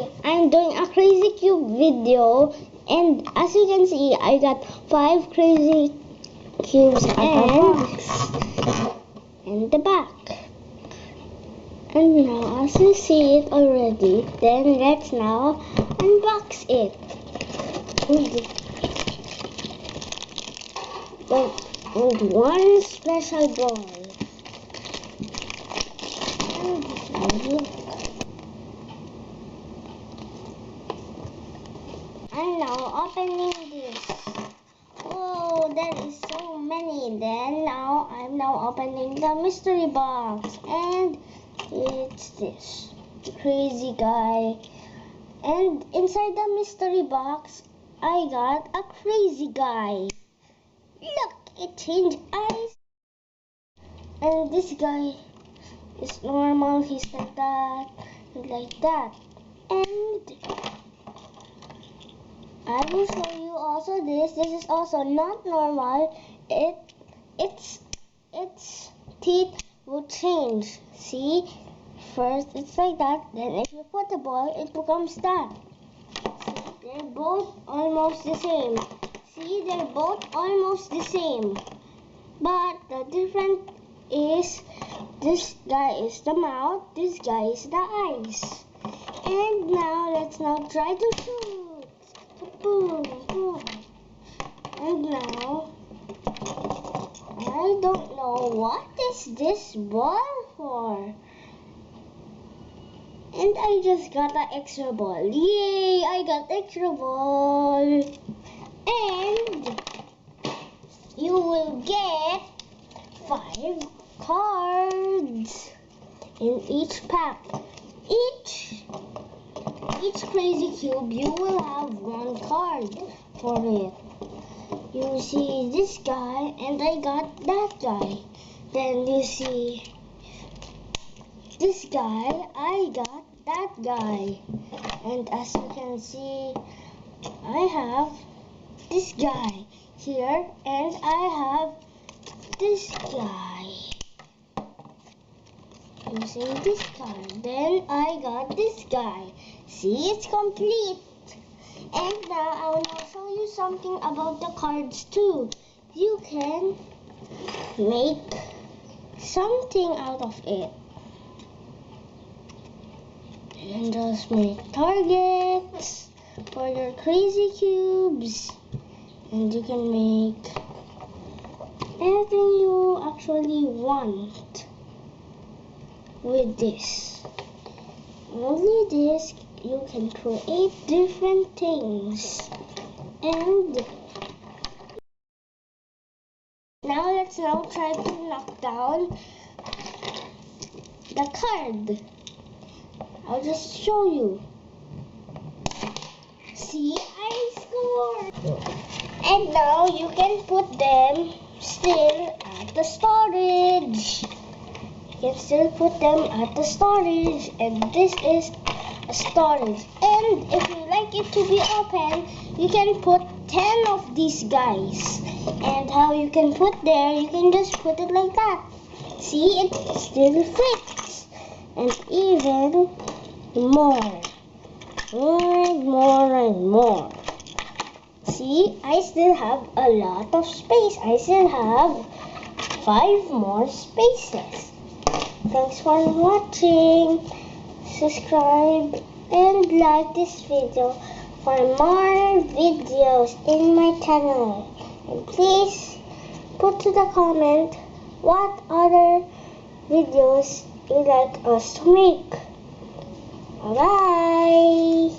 Today I'm doing a crazy cube video, and as you can see I got 5 crazy cubes and the back. And now as you see it already, then let's now unbox it. And one special ball. And look. I'm now opening this. Oh, there is so many. Then now I'm now opening the mystery box, and it's this crazy guy. And inside the mystery box, I got a crazy guy. Look, it changed eyes. And this guy is normal. He's like that, like that. And I will show you also this. This is also not normal. Its teeth will change. See? First it's like that. Then if you put the ball, it becomes that. See? They're both almost the same. See? They're both almost the same. But the difference is this guy is the mouth. This guy is the eyes. And now let's now try to shoot. Boom, boom. And now, I don't know what is this ball for. And I just got an extra ball. Yay, I got extra ball. And you will get 5 cards in each pack. Each crazy cube, you will have 1 card for it. You see this guy, and I got that guy. Then you see this guy, I got that guy. And as you can see, I have this guy here, and I have this guy. Using this card. Then I got this guy. See, it's complete. And now I will now show you something about the cards too. You can make something out of it. You can just make targets for your crazy cubes. And you can make anything you actually want with this. Only this, you can create different things. And now let's now try to knock down the card. I'll just show you. See, I scored. And now you can put them still at the storage. You can still put them at the storage, and this is a storage. And if you like it to be open, you can put 10 of these guys. And how you can put there, you can just put it like that. See, it still fits. And even more and more. See, I still have a lot of space. I still have 5 more spaces. Thanks for watching. Subscribe and like this video for more videos in my channel. And please put to the comment what other videos you like us to make. Bye bye.